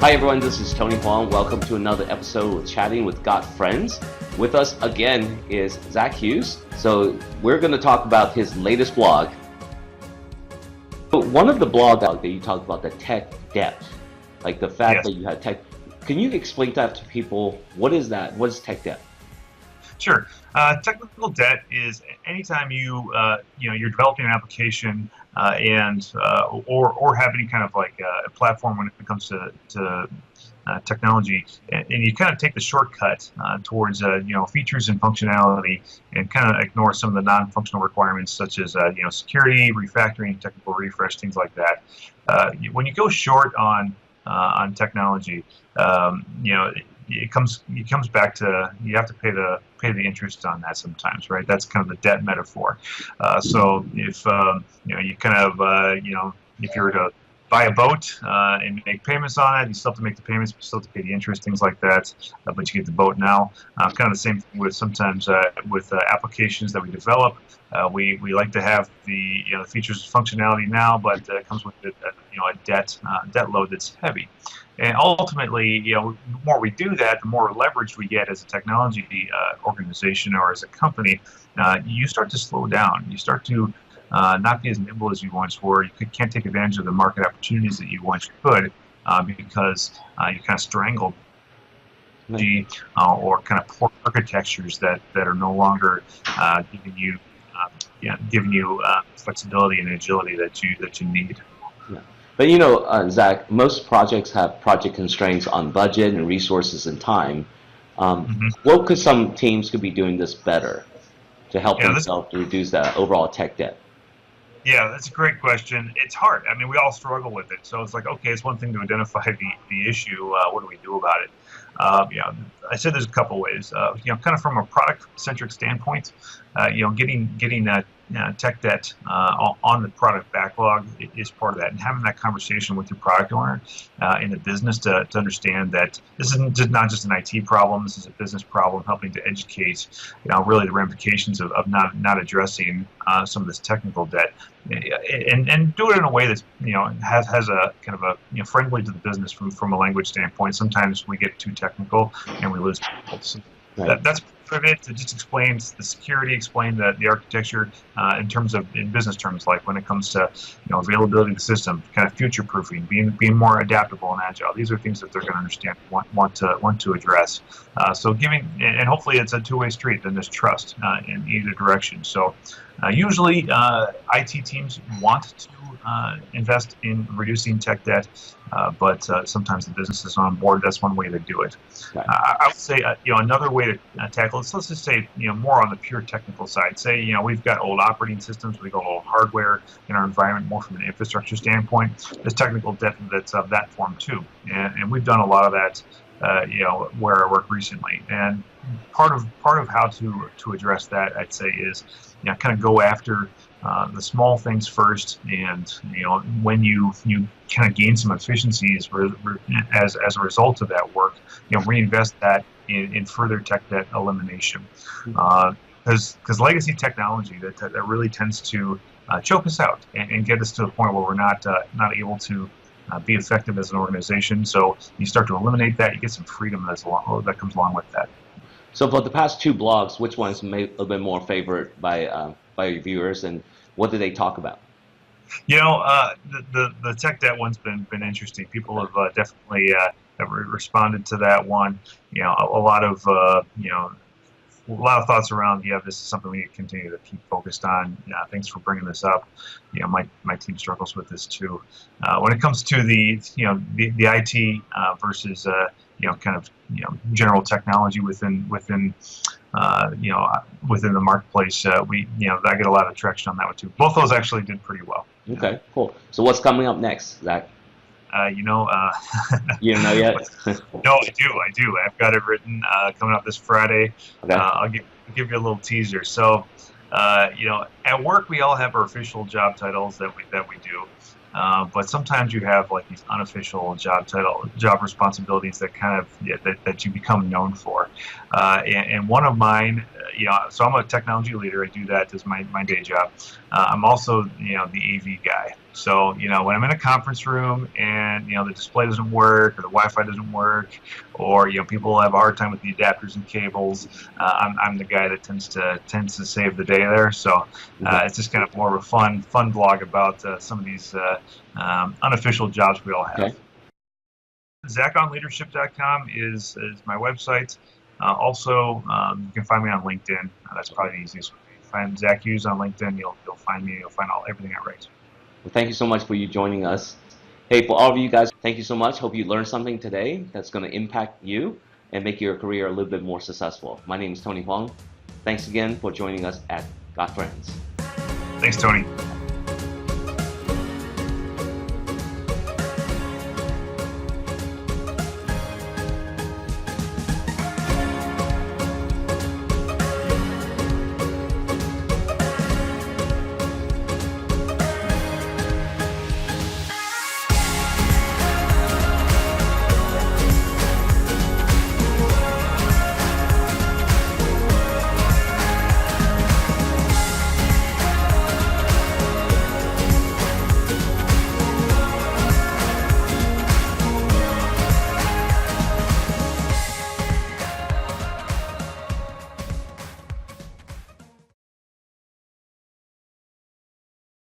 Hi everyone, this is Tony Huang. Welcome to another episode of Chatting with GotFriends. With us again is Zach Hughes. So we're going to talk about his latest blog. One of the blogs that you talked about, the tech debt, like the fact that you had tech. Can you explain that to people? What is that? What is tech debt? Sure. Technical debt is anytime you're developing an application or have any kind of like a platform when it comes to technology, and you kind of take the shortcut towards features and functionality, and kind of ignore some of the non-functional requirements such as security, refactoring, technical refresh, things like that. When you go short on technology, it comes back to you have to pay the interest on that sometimes, right? That's kind of the debt metaphor. So if you kind of if you were to buy a boat and make payments on it, you still have to make the payments, but you still have to pay the interest, things like that. But you get the boat now. Kind of the same thing with sometimes with applications that we develop. We like to have the features and functionality now, but it comes with a debt load that's heavy. And ultimately, the more we do that, the more leverage we get as a technology organization or as a company. You start to slow down. You start to not be as nimble as you once were. You can't take advantage of the market opportunities that you once could because you kind of strangled or kind of poor architectures that are no longer giving you flexibility and agility that you need. Yeah. But Zach, most projects have project constraints on budget and resources and time. What could some teams be doing this better to help themselves to reduce that overall tech debt? Yeah, that's a great question. It's hard. I mean, we all struggle with it. So it's like, okay, it's one thing to identify the issue. What do we do about it? I said there's a couple ways. Kind of from a product-centric standpoint, getting that tech debt on the product backlog is part of that, and having that conversation with your product owner in the business to understand that this isn't not just an IT problem. This is a business problem. Helping to educate, really the ramifications of not addressing some of this technical debt, and do it in a way that's has a kind of a friendly to the business from a language standpoint. Sometimes we get too technical and we lose people. So that's part of it. It just explains the security, explain the architecture in business terms, like when it comes to availability of the system, kind of future proofing, being more adaptable and agile. These are things that they're going to understand, want to address. So giving, and hopefully it's a two-way street. Then there's trust in either direction. So usually IT teams want to invest in reducing tech debt, but sometimes the business is on board. That's one way to do it. Right. I would say another way to tackle it. So let's just say more on the pure technical side. Say we've got old operating systems, we've got old hardware in our environment, more from an infrastructure standpoint. There's technical debt that's of that form too, and we've done a lot of that. Where I work recently, and part of how to address that, I'd say, is kind of go after the small things first, and when you kind of gain some efficiencies as a result of that work, reinvest that in further tech debt elimination, because legacy technology that really tends to choke us out and get us to a point where we're not able to be effective as an organization. So you start to eliminate that, you get some freedom that comes along with that. So for the past two blogs, which one's a little bit more favored by your viewers, and what do they talk about? The tech debt one's been interesting. People have definitely have responded to that one. A lot of thoughts around, this is something we need to continue to keep focused on. Thanks for bringing this up. My team struggles with this too. When it comes to the IT versus general technology within the marketplace, I get a lot of traction on that one too. Both those actually did pretty well. Okay, cool. So what's coming up next, Zach? You don't know yet? No, I do. I've got it written coming up this Friday. Okay. I'll give you a little teaser. So, at work we all have our official job titles that we do, but sometimes you have like these unofficial job responsibilities that kind of that you become known for. And one of mine so I'm a technology leader. I do that as my day job. I'm also, the AV guy. So, when I'm in a conference room and, the display doesn't work or the Wi-Fi doesn't work, or, people have a hard time with the adapters and cables, I'm the guy that tends to save the day there. So it's just kind of more of a fun blog about some of these unofficial jobs we all have. Okay. ZachOnLeadership.com is my website. Also, you can find me on LinkedIn. That's probably the easiest way. Find Zach Hughes on LinkedIn. You'll find me. You'll find everything I write. Well, thank you so much for you joining us. Hey, for all of you guys, thank you so much. Hope you learned something today that's going to impact you and make your career a little bit more successful. My name is Tony Huang. Thanks again for joining us at GotFriends. Thanks, Tony.